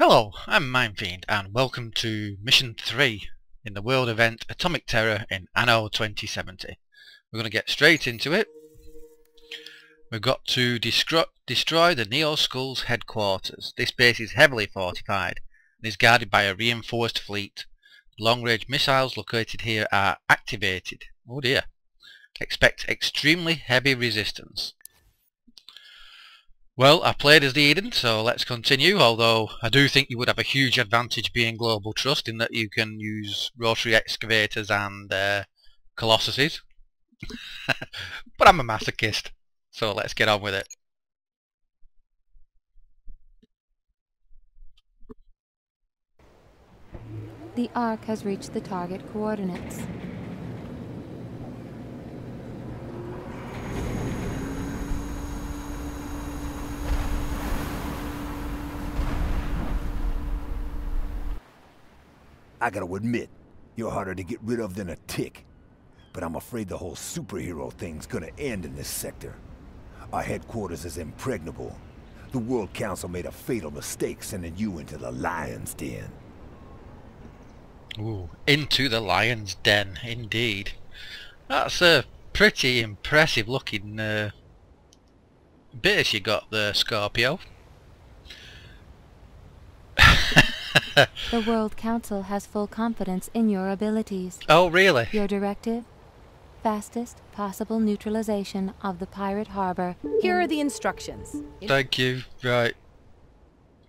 Hello, I'm Minefiend and welcome to Mission 3 in the world event Atomic Terror in Anno 2070. We're going to get straight into it. We've got to destroy the Neo Skull's headquarters. This base is heavily fortified and is guarded by a reinforced fleet. Long-range missiles located here are activated. Oh dear. Expect extremely heavy resistance. Well, I played as the Eden, so let's continue, although I do think you would have a huge advantage being Global Trust in that you can use rotary excavators and colossuses. But I'm a masochist, so let's get on with it. The Ark has reached the target coordinates. I gotta admit, you're harder to get rid of than a tick. But I'm afraid the whole superhero thing's gonna end in this sector. Our headquarters is impregnable. The World Council made a fatal mistake sending you into the Lion's Den. Ooh, into the Lion's Den, indeed. That's a pretty impressive looking base you got there, Scorpio. The World Council has full confidence in your abilities. Oh, really? Your directive? Fastest possible neutralization of the pirate harbor. Here are the instructions. Thank you. Right.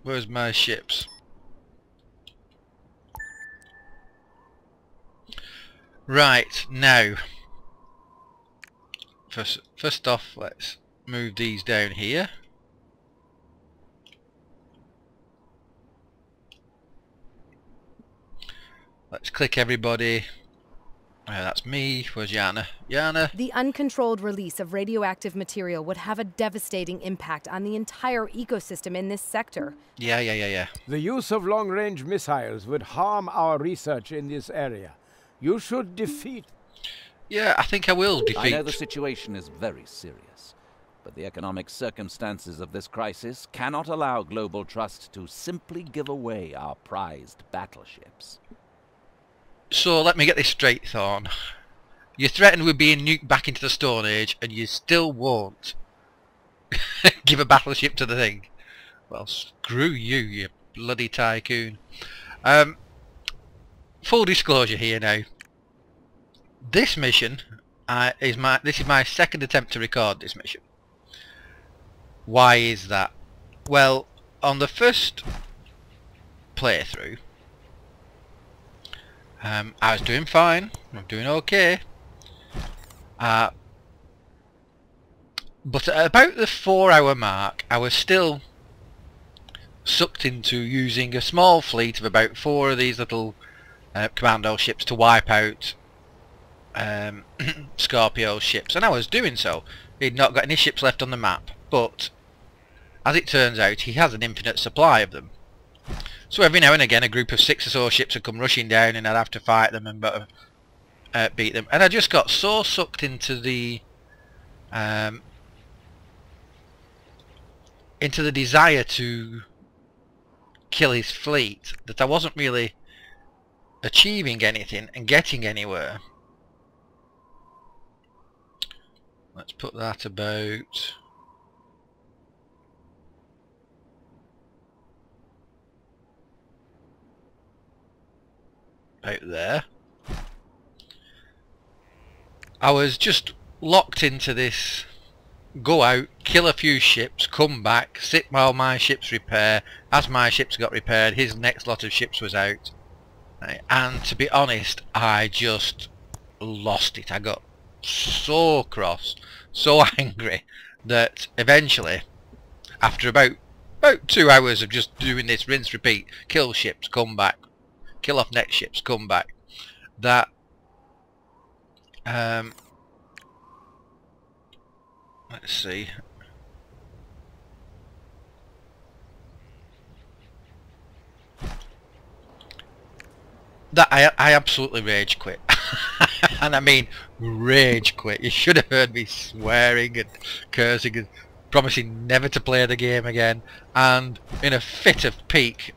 Where's my ships? Right, now. First off, let's move these down here. Let's click everybody. That's me. Where's Yana? Yana? The uncontrolled release of radioactive material would have a devastating impact on the entire ecosystem in this sector. Yeah. The use of long-range missiles would harm our research in this area. You should defeat... Yeah, I think I will defeat... I know the situation is very serious, but the economic circumstances of this crisis cannot allow Global Trust to simply give away our prized battleships. So let me get this straight, Thorn. You're threatened with being nuked back into the Stone Age and you still won't give a battleship to the thing. Well, screw you, you bloody tycoon. Full disclosure here now. This mission this is my second attempt to record this mission. Why is that? Well, on the first playthrough, I was doing fine. I'm doing okay. But at about the 4-hour mark, I was still sucked into using a small fleet of about 4 of these little commando ships to wipe out Scorpio ships, and I was doing so. He'd not got any ships left on the map, but as it turns out, he has an infinite supply of them. So every now and again a group of 6 or so ships would come rushing down and I'd have to fight them and beat them. And I just got so sucked into the desire to kill his fleet that I wasn't really achieving anything and getting anywhere. Let's put that about... out there. I was just locked into this go out, kill a few ships, come back, sit while my ships repair. As my ships got repaired, his next lot of ships was out. And to be honest, I just lost it. I got so cross, so angry, that eventually, after about 2 hours of just doing this rinse repeat, kill ships, come back, kill off next ships, come back, that let's see, that I absolutely rage quit. And I mean rage quit. You should have heard me swearing and cursing and promising never to play the game again, and in a fit of pique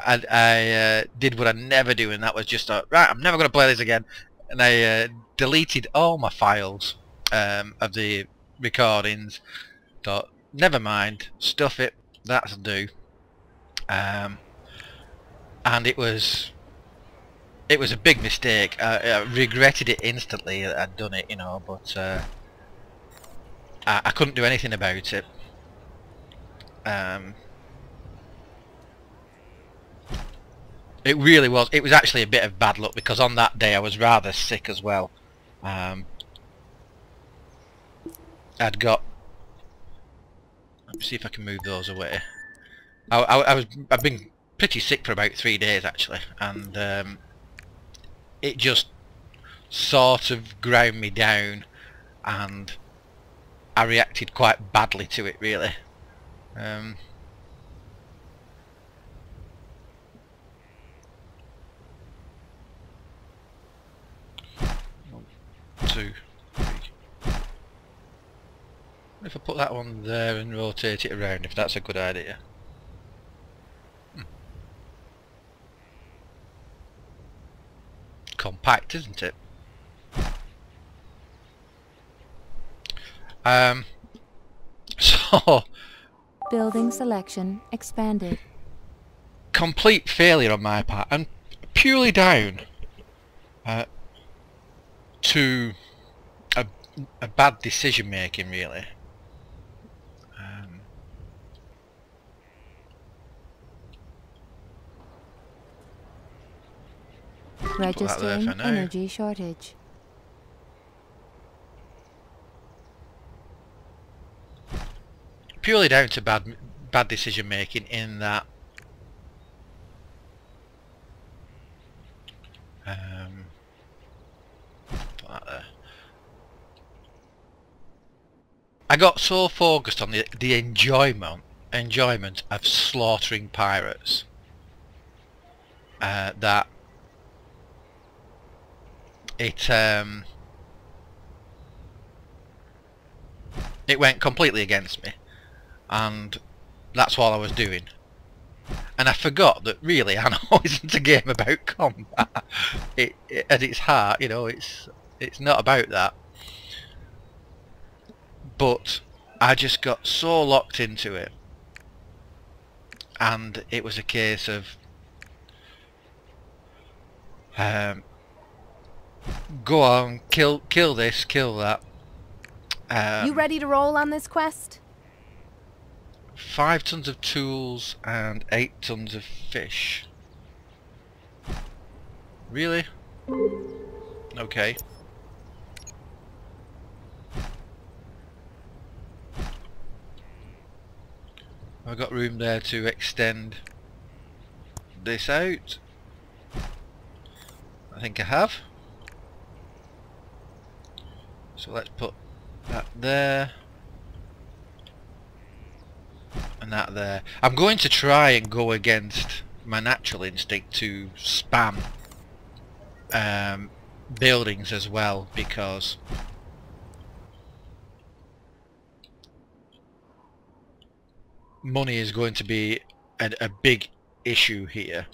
I did what I never do, and that was just right, I'm never going to play this again, and I deleted all my files of the recordings. Thought, never mind, stuff it, that'll do. And it was a big mistake. I regretted it instantly that I'd done it, you know, but I couldn't do anything about it. It really was. It was actually a bit of bad luck, because on that day I was rather sick as well. I'd got. Let me see if I can move those away. I've been pretty sick for about 3 days actually, and it just sort of ground me down, and I reacted quite badly to it, really. 2, 3. If I put that one there and rotate it around, if that's a good idea. Compact, isn't it? So Building selection expanded. complete failure on my part, and purely down to a bad decision making, really. Registering energy shortage. Purely down to bad decision making in that put that there. I got so focused on the enjoyment of slaughtering pirates that it went completely against me, and that's all I was doing. And I forgot that really Anno isn't a game about combat. At its heart, you know, it's not about that. But I just got so locked into it, and it was a case of go on, kill this, kill that. You ready to roll on this quest? 5 tons of tools and 8 tons of fish. Really? Okay. I've got room there to extend this out. I think I have. So let's put that there. And that there. I'm going to try and go against my natural instinct to spam buildings as well, because money is going to be a big issue here.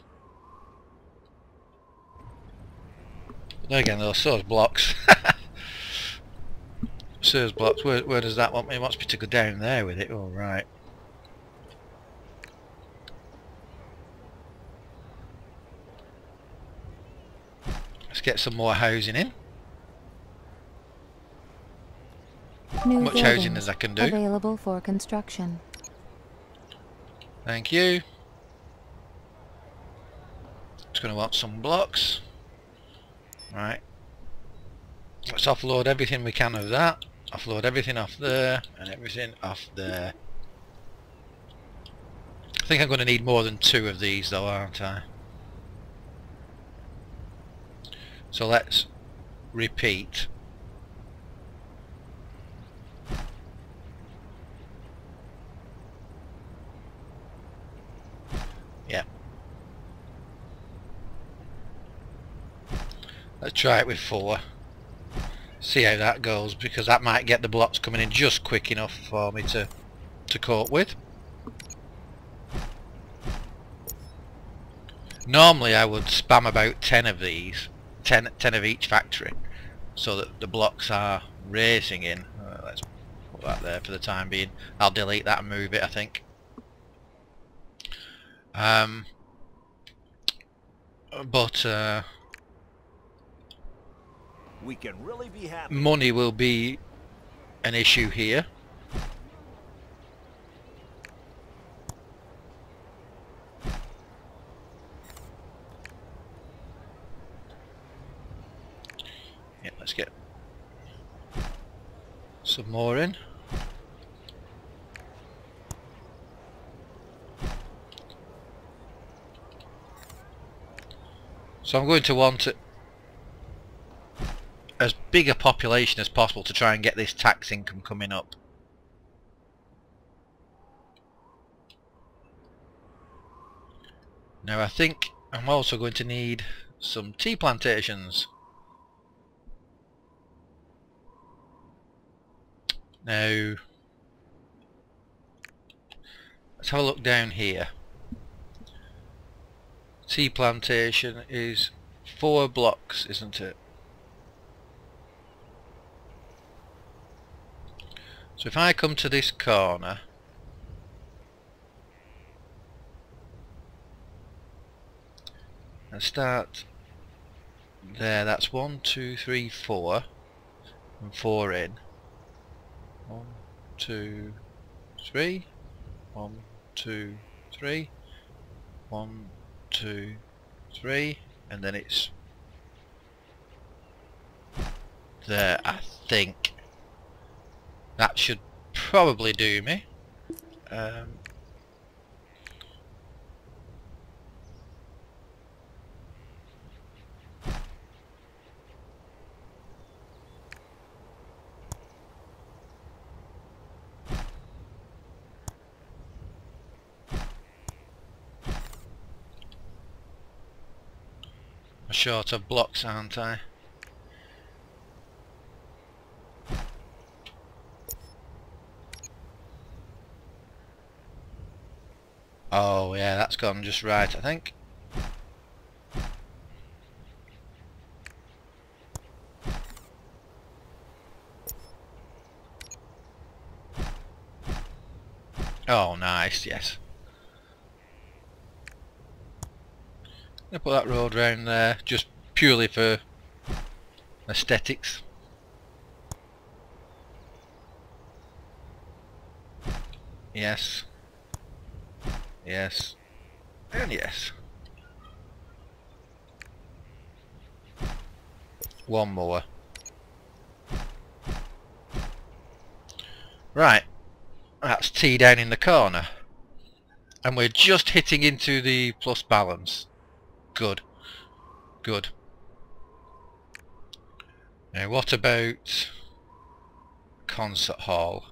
There again, those source blocks. Source blocks. Where does that want me? It wants me to go down there with it. All right. Let's get some more housing in. New Much housing as I can do. Available for construction. Thank you. Just going to want some blocks. Right. Let's offload everything we can of that. Offload everything off there and everything off there. I think I'm going to need more than 2 of these though, aren't I? So let's repeat. Yeah. Let's try it with 4. See how that goes, because that might get the blocks coming in just quick enough for me to Normally I would spam about 10 of these, 10 of each factory, so that the blocks are racing in. Let's put that there for the time being. I'll delete that and move it, I think. But We can really be happy. money will be an issue here. Yeah, let's get some more in. So I'm going to want as big a population as possible to try and get this tax income coming up. Now I think I'm also going to need some tea plantations. Now let's have a look down here. Tea plantation is 4 blocks, isn't it? So if I come to this corner and start there, that's 1, 2, 3, 4, and 4 in. 1, 2, 3, 1, 2, 3, 1, 2, 3, and then it's there. I think that should probably do me. I'm short of blocks, aren't I? Oh yeah, that's gone just right, I think. Oh nice, yes. I'll put that road round there just purely for aesthetics. Yes. Yes. And yes. One more. Right. That's T down in the corner. And we're just hitting into the plus balance. Good. Good. Now what about concert hall?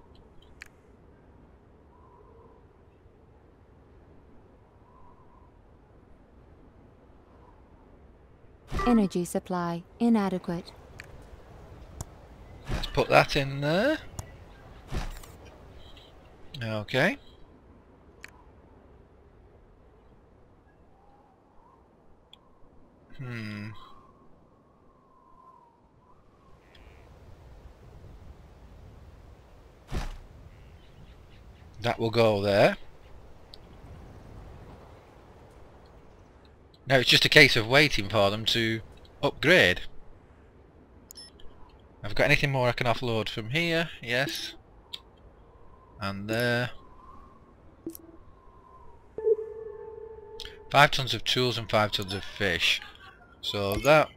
Energy supply inadequate. Let's put that in there. Okay. That will go there. Now it's just a case of waiting for them to upgrade. I've got anything more I can offload from here? Yes. And there. 5 tons of tools and 5 tons of fish. So that...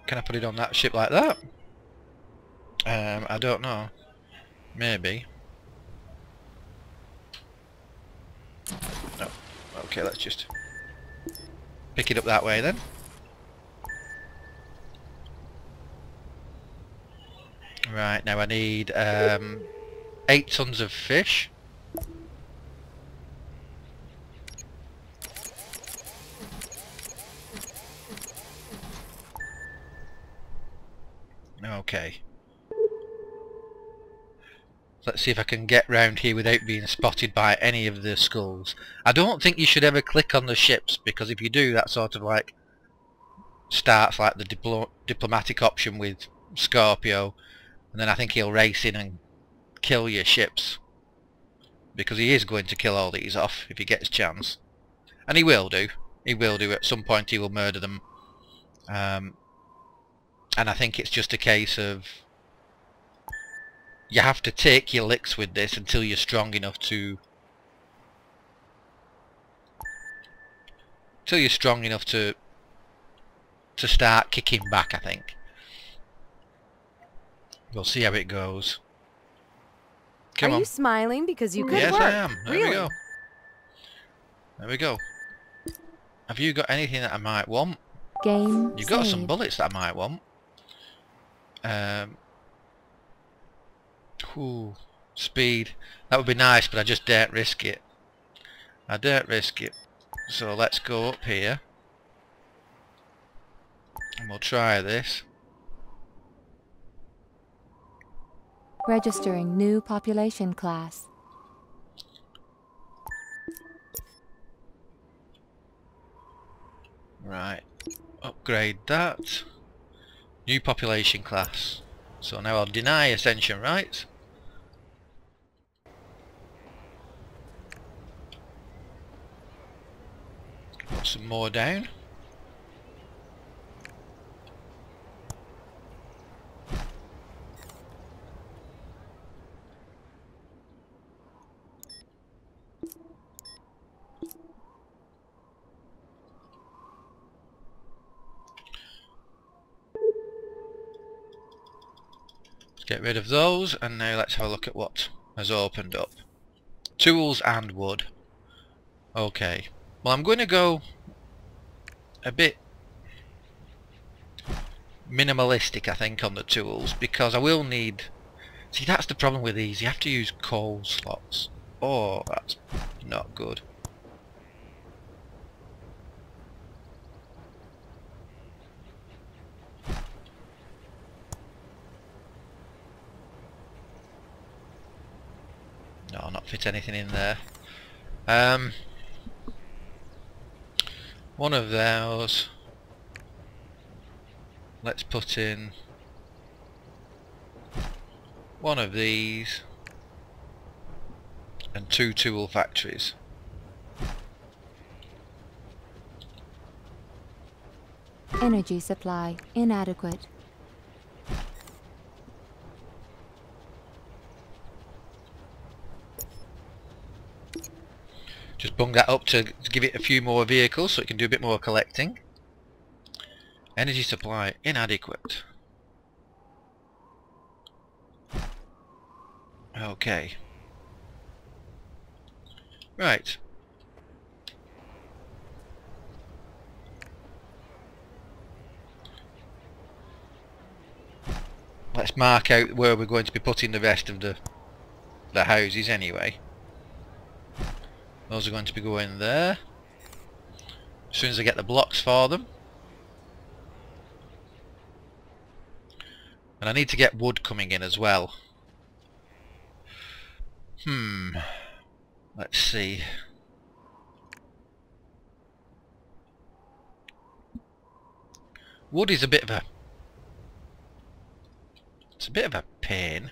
Can I put it on that ship like that? I don't know. Maybe. No. Okay, let's just pick it up that way then. Right, now I need 8 tons of fish. Okay. So Let's see if I can get round here without being spotted by any of the skulls. I don't think you should ever click on the ships, because if you do, that sort of like starts like the diplomatic option with Scorpio, and then I think he'll race in and kill your ships, because he is going to kill all these off if he gets a chance, and he will do. He will do. At some point he will murder them, and I think it's just a case of you have to take your licks with this until you're strong enough to start kicking back, I think. We'll see how it goes. Come on. Are you smiling because you could Yes, work? I am. There really? we go. There we go. Have you got anything that I might want? Game You've got some saved. bullets that I might want. Ooh, speed. That would be nice, but I just daren't risk it. I daren't risk it. So let's go up here. And we'll try this. Registering new population class. Right. Upgrade that. New population class. So now I'll deny ascension rights. Put some more down. Get rid of those, and now let's have a look at what has opened up. Tools and wood. Okay. Well, I'm going to go a bit minimalistic, I think, on the tools, because I will need... See, that's the problem with these. You have to use coal slots. Oh, that's not good. No, not fit anything in there. One of those. Let's put in one of these and 2 tool factories. Energy supply inadequate. Just bung that up to give it a few more vehicles so it can do a bit more collecting. Energy supply inadequate. Okay. Right. Let's mark out where we're going to be putting the rest of the houses anyway. Those are going to be going there. As soon as I get the blocks for them. And I need to get wood coming in as well. Let's see. Wood is a bit of a... It's a bit of a pain.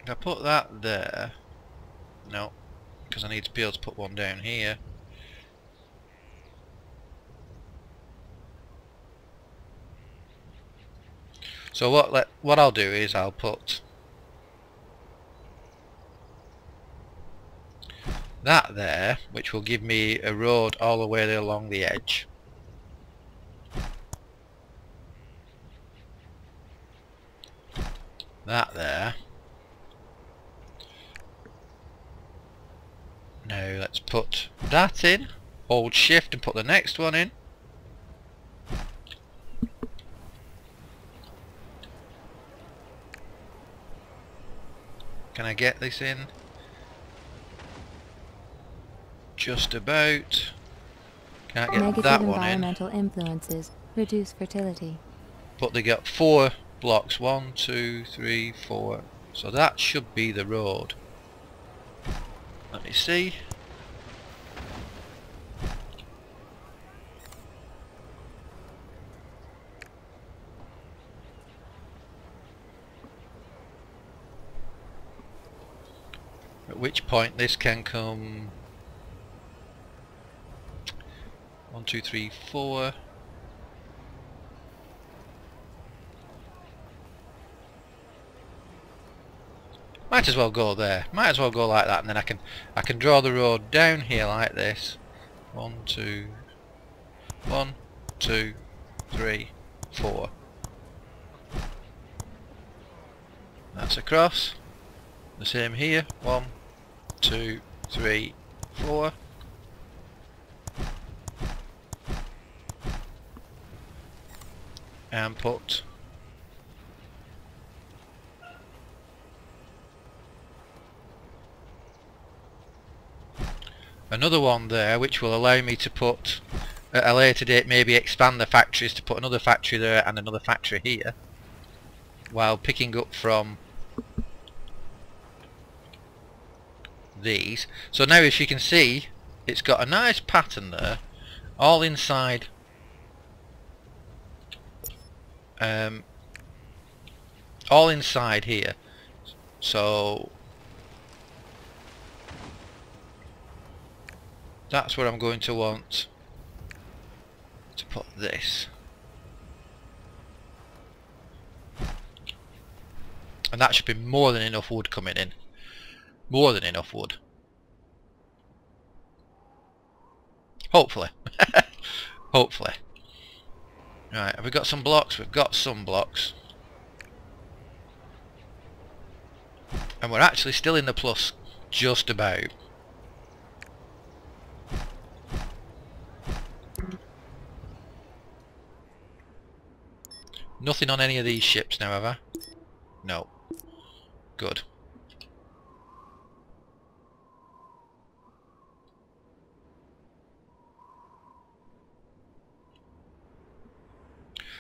If I put that there... No, because I need to be able to put one down here. So what I'll do is I'll put that there, which will give me a road all the way along the edge. That there. Now let's put that in, hold shift and put the next one in. Can I get this in? Just about. Can't get Negative that one in. environmental influences reduce fertility. But they got 4 blocks. 1, 2, 3, 4. So that should be the road. Let me see. At which point this can come 1, 2, 3, 4. Might as well go there. Might as well go like that, and then I can draw the road down here like this. 1, 2, 1, 2, 3, 4. That's across. The same here. 1, 2, 3, 4. And put another one there, which will allow me to put at a later date, maybe expand the factories to put another factory there and another factory here, while picking up from these. So now, as you can see, it's got a nice pattern there, all inside here. So that's where I'm going to want to put this. And that should be more than enough wood coming in. More than enough wood. Hopefully. Hopefully. Right, have we got some blocks? We've got some blocks. And we're actually still in the plus, just about. Nothing on any of these ships now, have I? No. Good.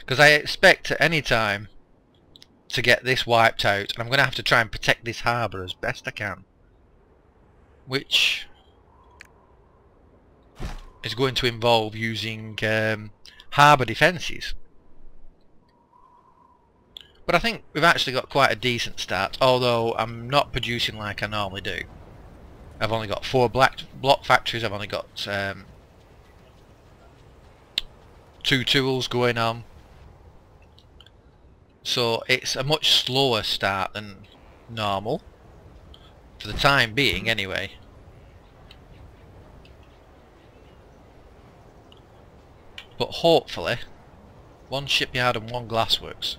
Because I expect at any time to get this wiped out, and I'm going to have to try and protect this harbour as best I can, which is going to involve using harbour defences. But I think we've actually got quite a decent start, although I'm not producing like I normally do. I've only got 4 block factories, I've only got 2 tools going on. So it's a much slower start than normal, for the time being anyway. But hopefully, 1 shipyard and 1 glassworks.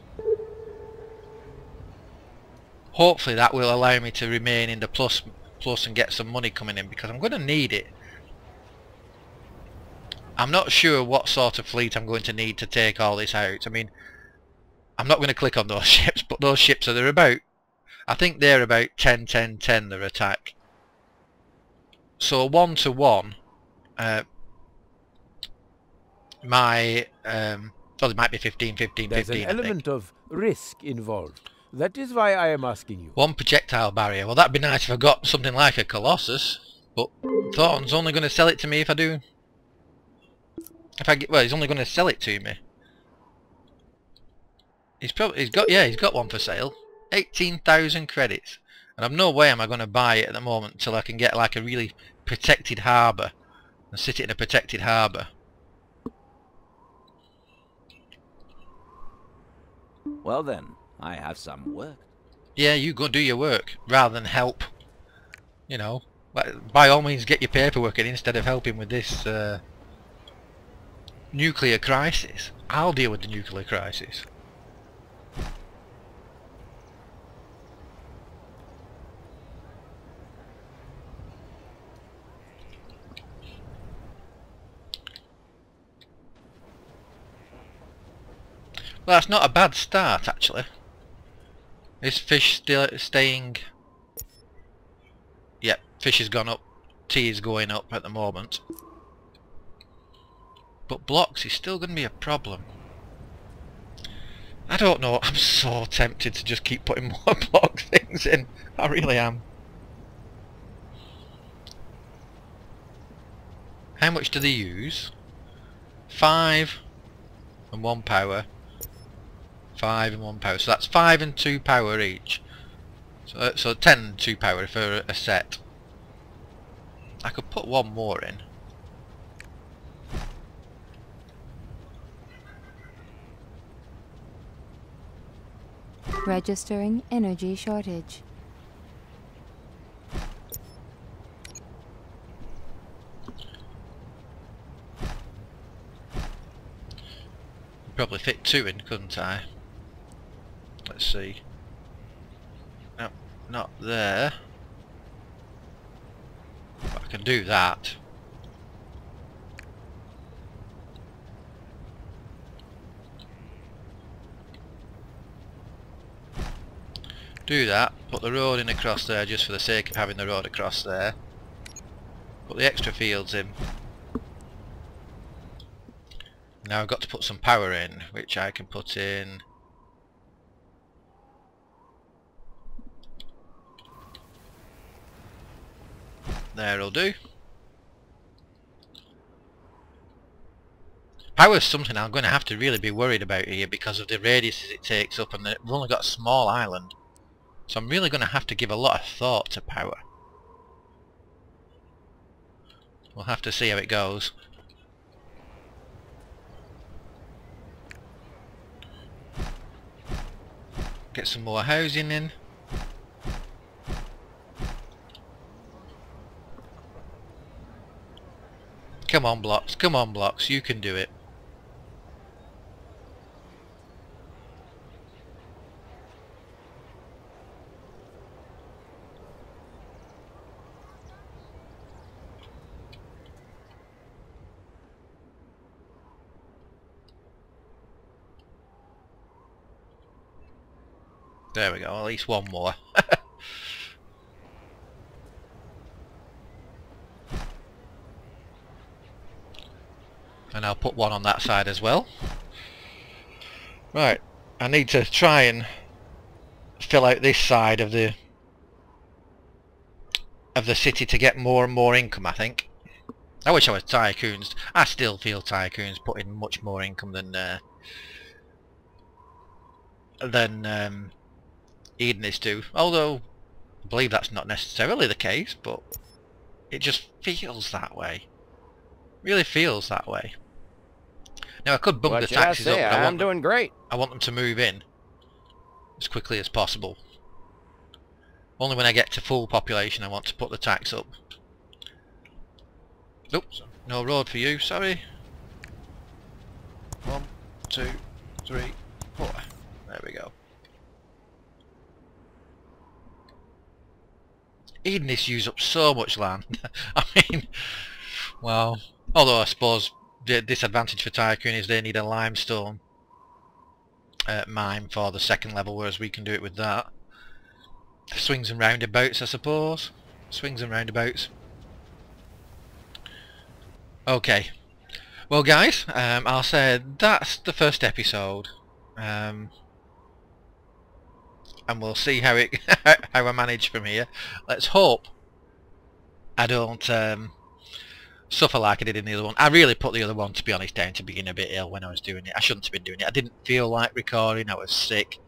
Hopefully that will allow me to remain in the plus and get some money coming in, because I'm going to need it. I'm not sure what sort of fleet I'm going to need to take all this out. I mean, I'm not going to click on those ships, but those ships they're about, I think they're about 10, 10, 10 their attack. So 1 to 1, well, it might be 15, 15, There's 15, an element of risk involved. That is why I am asking you. 1 projectile barrier. Well, that'd be nice if I got something like a Colossus, but Thornton's only going to sell it to me if I do. Well, he's only going to sell it to me. He's got one for sale. 18,000 credits. And I've no way am I going to buy it at the moment until I can get like a really protected harbour and sit it in a protected harbour. Well then, I have some work. Yeah, you go do your work rather than help. You know, by all means get your paperwork in instead of helping with this nuclear crisis. I'll deal with the nuclear crisis. Well, that's not a bad start, actually. Is fish still staying? Yep, fish has gone up. Tea is going up at the moment. But blocks is still going to be a problem. I don't know, I'm so tempted to just keep putting more block things in. I really am. How much do they use? 5 and 1 power. 5 and 1 power. So that's 5 and 2 power each. So 10 and 2 power for a set. I could put one more in. Registering energy shortage. Probably fit 2 in, couldn't I? Let's see. No, not there. But I can do that. Do that, put the road in across there just for the sake of having the road across there. Put the extra fields in. Now I've got to put some power in, which I can put in. There'll do. Power's something I'm going to have to really be worried about here because of the radiuses it takes up, and we've only got a small island. So I'm really going to have to give a lot of thought to power. We'll have to see how it goes. Get some more housing in. Come on blocks, you can do it. There we go, at least one more. And I'll put one on that side as well. Right, I need to try and fill out this side of the city to get more and more income, I think. I wish I was Tycoons. I still feel Tycoons put in much more income than Hedonists do. Although, I believe that's not necessarily the case, but it just feels that way. Really feels that way. Now I could bump the taxes up. I'm doing great. I want them to move in as quickly as possible. Only when I get to full population I want to put the tax up. Oops, no road for you, sorry. 1, 2, 3, 4. There we go. Hedonists use up so much land. I mean, well, although I suppose the disadvantage for Tycoon is they need a limestone mine for the second level, whereas we can do it with that. Swings and roundabouts, I suppose. Swings and roundabouts. Okay. Well guys, I'll say that's the first episode. And we'll see how it how I manage from here. Let's hope I don't suffer like I did in the other one. I really put the other one, to be honest, down to being a bit ill when I was doing it. I shouldn't have been doing it. I didn't feel like recording. I was sick,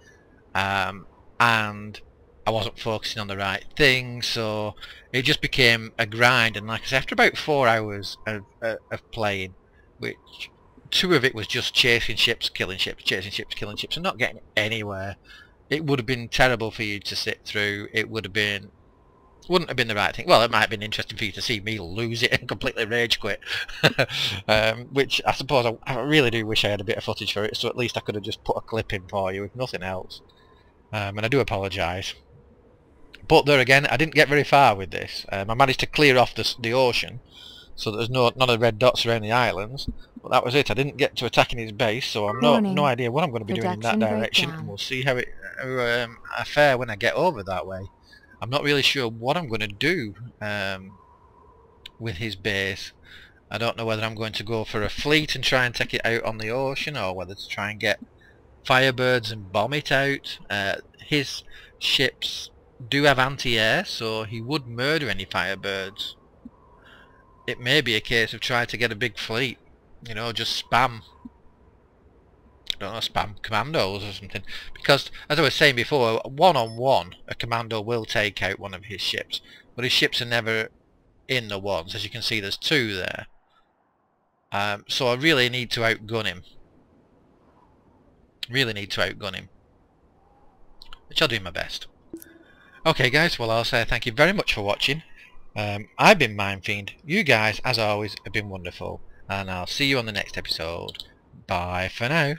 and I wasn't focusing on the right thing, so it just became a grind. And like I said, after about 4 hours of playing, which 2 of it was just chasing ships, killing ships, chasing ships, killing ships, and not getting anywhere, it would have been terrible for you to sit through. It would have been, wouldn't have been the right thing. Well, it might have been interesting for you to see me lose it and completely rage quit, which I suppose I really do wish I had a bit of footage for it, so at least I could have just put a clip in for you, if nothing else. And I do apologise. But there again, I didn't get very far with this. I managed to clear off the ocean, so there's none of red dots around the islands. But that was it. I didn't get to attacking his base, so I'm no idea what I'm going to be doing in that direction. And we'll see how I fare when I get over that way. I'm not really sure what I'm going to do with his base. I don't know whether I'm going to go for a fleet and try and take it out on the ocean, or whether to try and get Firebirds and bomb it out. His ships do have anti-air, so he would murder any Firebirds. It may be a case of trying to get a big fleet, you know, just spam, I don't know, spam commandos or something. Because, as I was saying before, one-on-one, a commando will take out one of his ships, but his ships are never in the ones. As you can see, there's 2 there. So I really need to outgun him. Really need to outgun him, which I'll do my best. Okay guys, well I'll say thank you very much for watching. I've been Mindfiend. You guys, as always, have been wonderful, and I'll see you on the next episode. Bye for now.